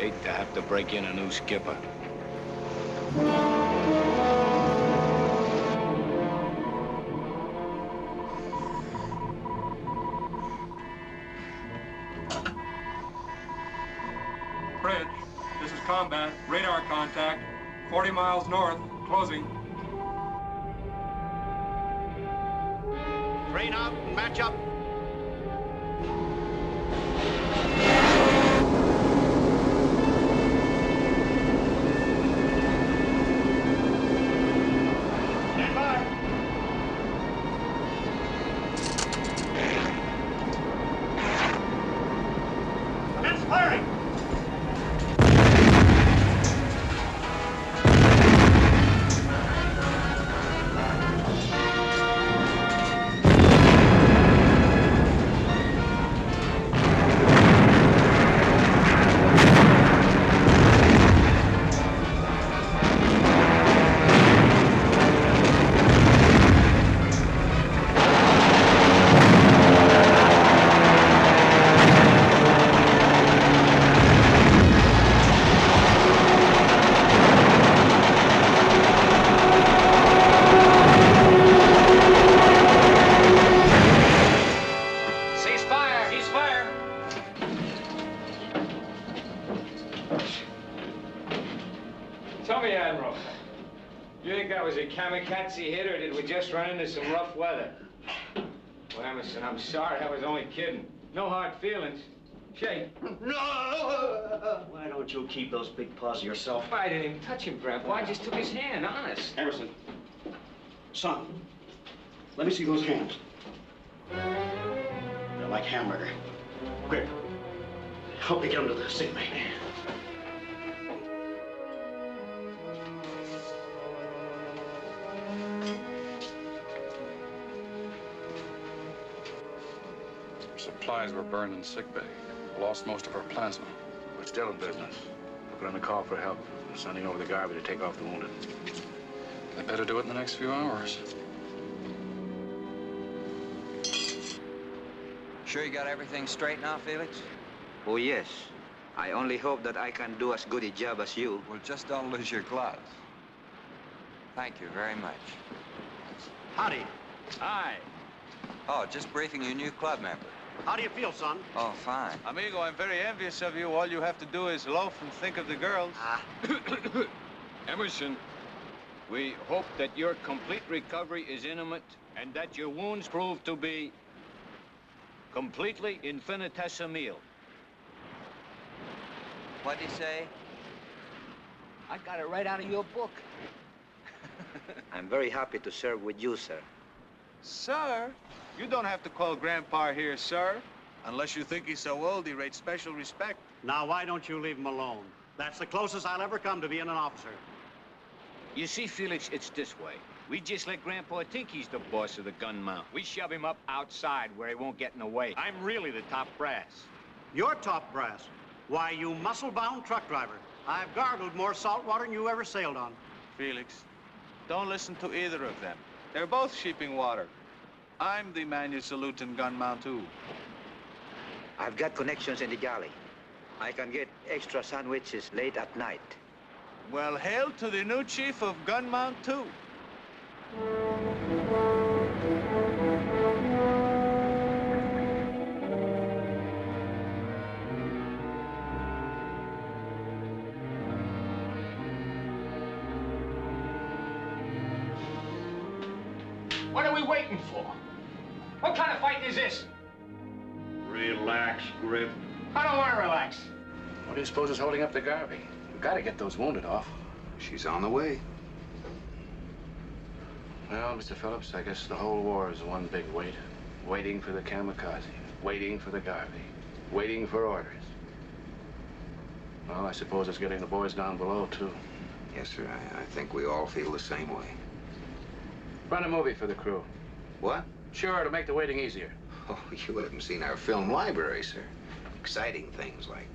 Hate to have to break in a new skipper. Bridge, this is combat. Radar contact. 40 miles north. Closing. Train out and match up. Stand by. Commence firing. Tell me, Admiral, you think that was a kamikaze hit, or did we just run into some rough weather? Well, Emerson, I'm sorry. I was only kidding. No hard feelings. Shake. No! Why don't you keep those big paws to yourself? I didn't even touch him, Grandpa. I just took his hand, honest. Emerson, son, let me see those hands. They're like hamburger. Quick, help me get them to the sick bay. Supplies were burned in sickbay. Lost most of our plasma. We're still in business. We're going to call for help. We're sending over the Garvey to take off the wounded. They better do it in the next few hours. Sure you got everything straight now, Felix? Oh, yes. I only hope that I can do as good a job as you. Well, just don't lose your gloves. Thank you very much. Howdy. Hi. Oh, just briefing your new club member. How do you feel, son? Oh, fine. Amigo, I'm very envious of you. All you have to do is loaf and think of the girls. Emerson, we hope that your complete recovery is imminent and that your wounds prove to be completely infinitesimal. What'd he say? I got it right out of your book. I'm very happy to serve with you, sir. Sir? You don't have to call Grandpa here, sir. Unless you think he's so old, he rates special respect. Now, why don't you leave him alone? That's the closest I'll ever come to being an officer. You see, Felix, it's this way. We just let Grandpa think he's the boss of the gun mount. We shove him up outside where he won't get in the way. I'm really the top brass. You're top brass? Why, you muscle-bound truck driver. I've gargled more salt water than you ever sailed on. Felix, don't listen to either of them. They're both sheeping water. I'm the man you salute in gun mount, too. I've got connections in the galley. I can get extra sandwiches late at night. Well, hail to the new chief of gun mount, too. What are we waiting for? What kind of fighting is this? Relax, Grip. I don't want to relax. What do you suppose is holding up the Garvey? We've got to get those wounded off. She's on the way. Well, Mr. Phillips, I guess the whole war is one big wait. Waiting for the Kamikaze. Waiting for the Garvey. Waiting for orders. Well, I suppose it's getting the boys down below, too. Yes, sir. I think we all feel the same way. Run a movie for the crew. What? Sure, to make the waiting easier. Oh, you haven't seen our film library, sir. Exciting things like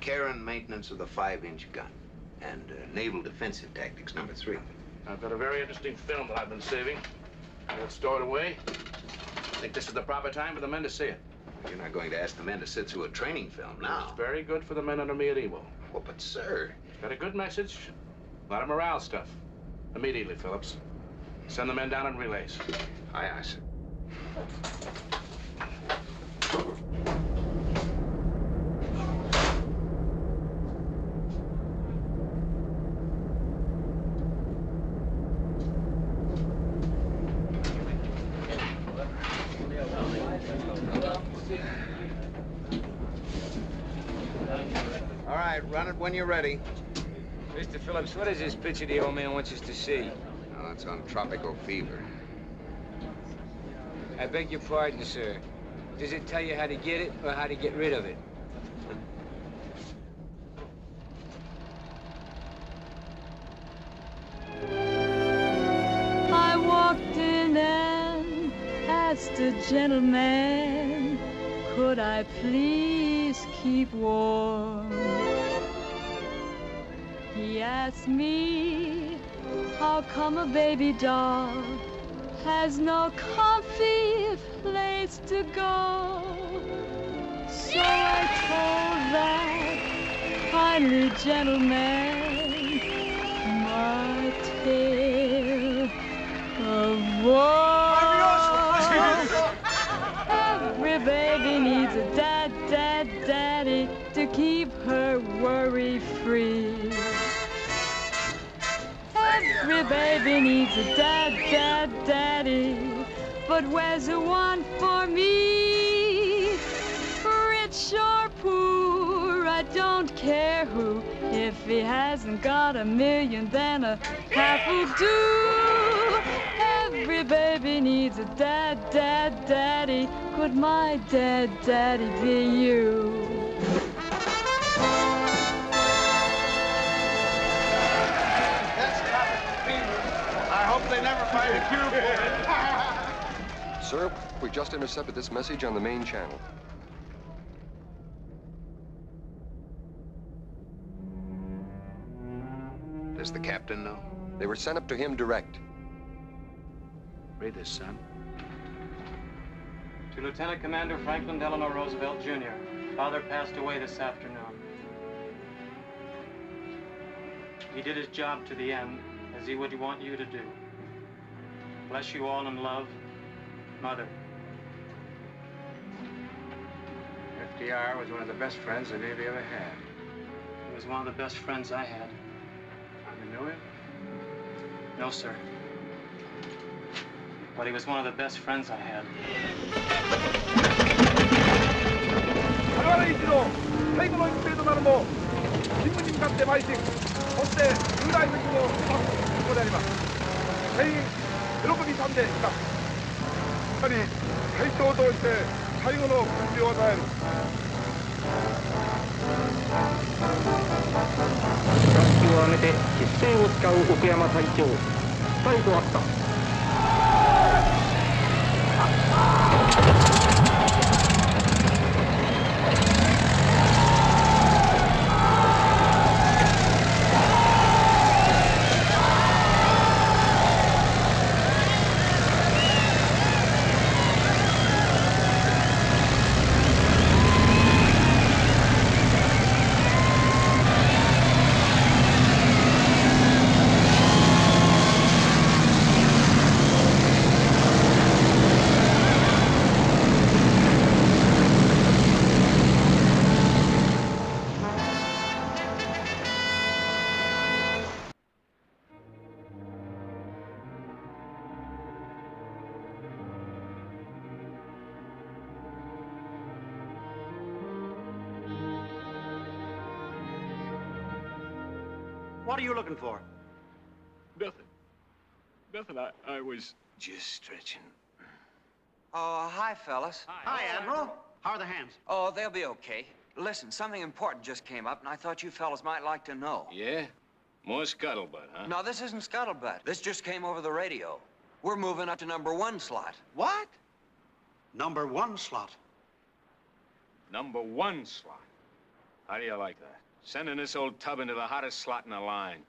care and maintenance of the 5-inch gun and naval defensive tactics #3. I've got a very interesting film that I've been saving. I'll store it away. I think this is the proper time for the men to see it. You're not going to ask the men to sit through a training film now. It's very good for the men under me at Evo. Well, but sir... Got a good message. A lot of morale stuff. Immediately, Phillips. Send the men down in relays. Aye, aye, sir. All right, run it when you're ready. Mr. Phillips, what is this picture the old man wants us to see? Now, that's on tropical fever. I beg your pardon, sir. Does it tell you how to get it or how to get rid of it? I walked in and asked a gentleman, could I please keep warm? He asked me, how come a baby doll has no comfy place to go? So I told that kindly gentleman my tale of woe. Every baby needs a daddy to keep her worry-free. Every baby needs a daddy, but where's the one for me? Rich or poor, I don't care who. If he hasn't got $1 million, then a half will do. Every baby needs a daddy. Could my daddy be you? I hope they never find a cure for it. Sir, we just intercepted this message on the main channel. Does the captain know? They were sent up to him direct. Read this, son. To Lieutenant Commander Franklin Delano Roosevelt, Jr. Father passed away this afternoon. He did his job to the end, as he would want you to do. Bless you all in love, Mother. FDR was one of the best friends the Navy ever had. He was one of the best friends I had. You knew him? No, sir. But he was one of the best friends I had. 我々一同最後の一兵となるも任務に向かって邁進、そして従来の任務を果たすことであります。全員喜びさんでいます。やはり隊長として最後の訓示を与える。楽器を上げて必戦を使う奥山隊長、最後あった。What are you looking for? Nothing. Nothing. I was just stretching. Oh, hi, fellas. Hi, Admiral. How are the hands? Oh, they'll be okay. Listen, something important just came up, and I thought you fellas might like to know. Yeah? More scuttlebutt, huh? No, this isn't scuttlebutt. This just came over the radio. We're moving up to #1 slot. What? #1 slot. #1 slot. How do you like that? Sending this old tub into the hottest slot in the line.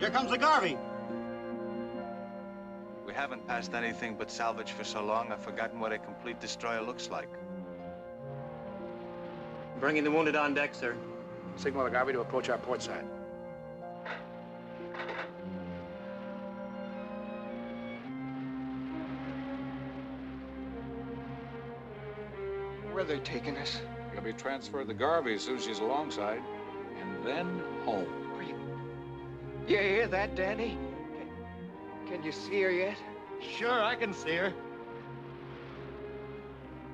Here comes the Garvey. We haven't passed anything but salvage for so long, I've forgotten what a complete destroyer looks like. Bringing the wounded on deck, sir. Signal the Garvey to approach our port side. Where are they taking us? You'll be transferred to the Garvey as soon as she's alongside, and then home. You hear that, Danny? Can you see her yet? Sure, I can see her.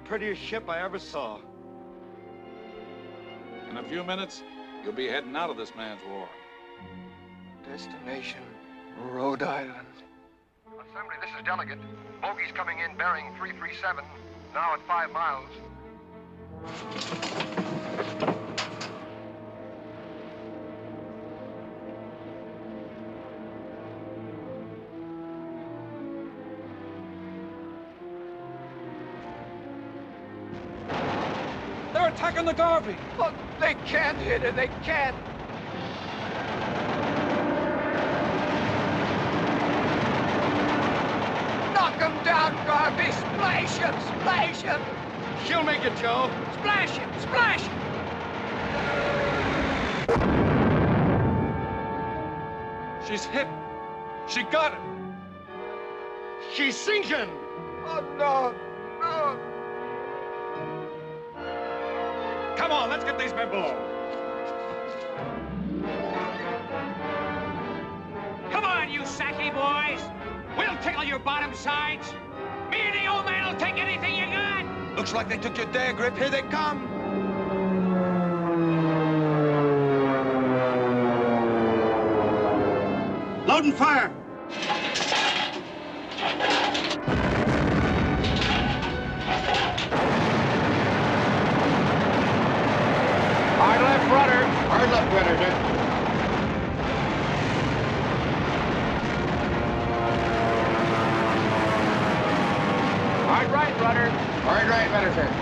Prettiest ship I ever saw. In a few minutes, you'll be heading out of this man's war. Destination, Rhode Island. Assembly, this is Delegate. Bogey's coming in bearing 337, now at 5 miles. They're attacking the Garvey. Oh, they can't hit her, they can't. Knock him down, Garvey. Splash him, splash him. She'll make it, Joe. Splash him, splash him. She's hit. She got it. She's sinking. Oh, no, no. Come on, let's get these men below. Come on, you sacky boys. We'll tickle your bottom sides. Me and the old man will take anything you got. Looks like they took your dare grip. Here they come. Load and fire. Hard left rudder. Hard left rudder, sir. Hard right rudder. Hard right rudder, sir.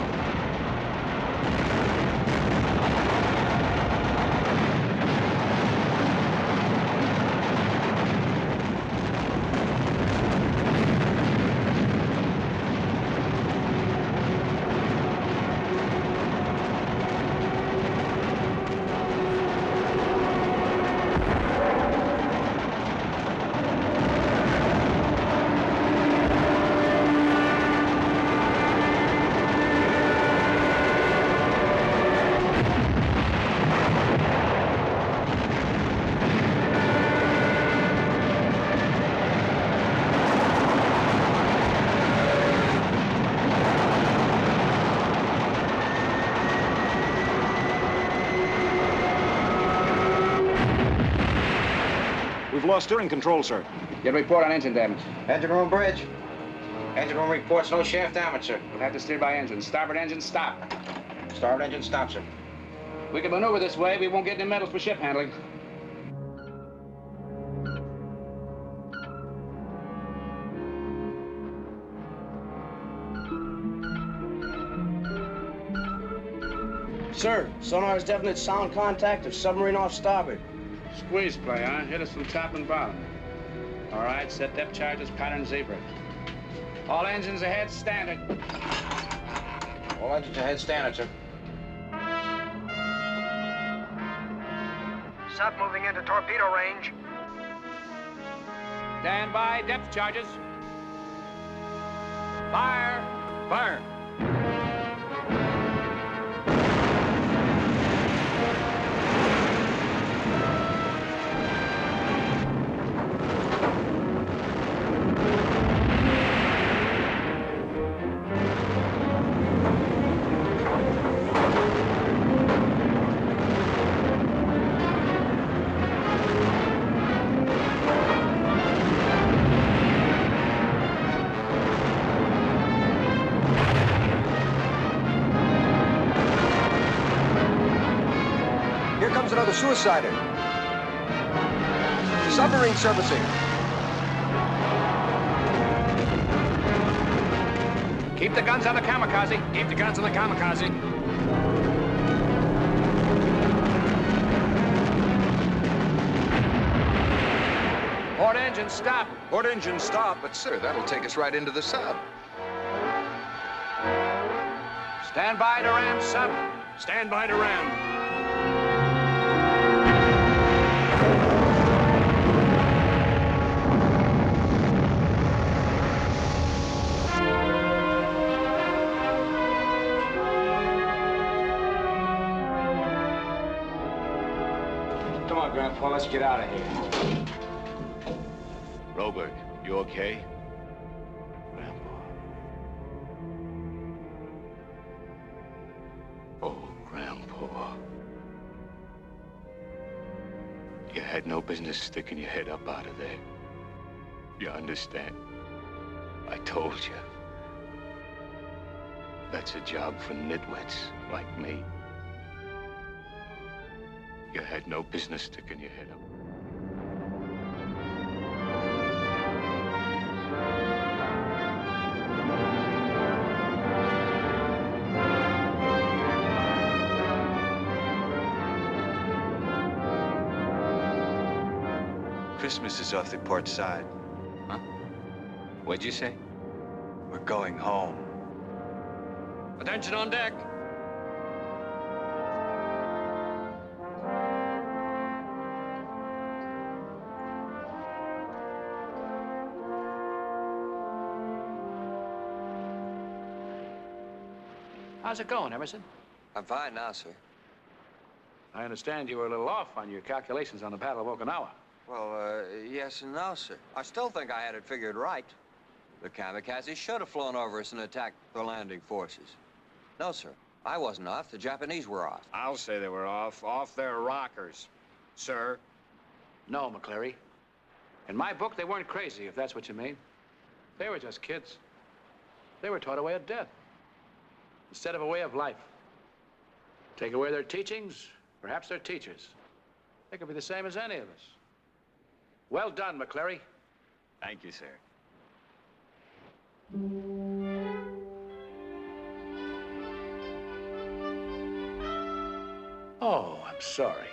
We've lost steering control, sir. Get a report on engine damage. Engine room bridge. Engine room reports no shaft damage, sir. We'll have to steer by engine. Starboard engine, stop. Starboard engine, stop, sir. We can maneuver this way. We won't get any medals for ship handling. Sir, sonar's definite sound contact of submarine off starboard. Squeeze play, huh? Hit us from top and bottom. All right, set depth charges, pattern zebra. All engines ahead, standard. All engines ahead, standard, sir. Sub moving into torpedo range. Stand by, depth charges. Fire! Fire. Another suicider. Submarine servicing. Keep the guns on the Kamikaze. Keep the guns on the Kamikaze. Port engine, stop. Port engine, stop. But, sir, that'll take us right into the sub. Stand by to ram, sub. Stand by to ram. Come on, Grandpa, let's get out of here. Robert, you okay? Grandpa. Oh, Grandpa. You had no business sticking your head up out of there. You understand? I told you. That's a job for nitwits like me. You had no business sticking your head up. Christmas is off the port side. Huh? What'd you say? We're going home. Attention on deck. How's it going, Emerson? I'm fine now, sir. I understand you were a little off on your calculations on the Battle of Okinawa. Well, yes and no, sir. I still think I had it figured right. The Kamikaze should have flown over us and attacked the landing forces. No, sir. I wasn't off. The Japanese were off. I'll say they were off their rockers, sir. No, McCleary. In my book, they weren't crazy, if that's what you mean. They were just kids. They were taught a way of death instead of a way of life. Take away their teachings, perhaps their teachers. They could be the same as any of us. Well done, McCleary. Thank you, sir. Oh, I'm sorry.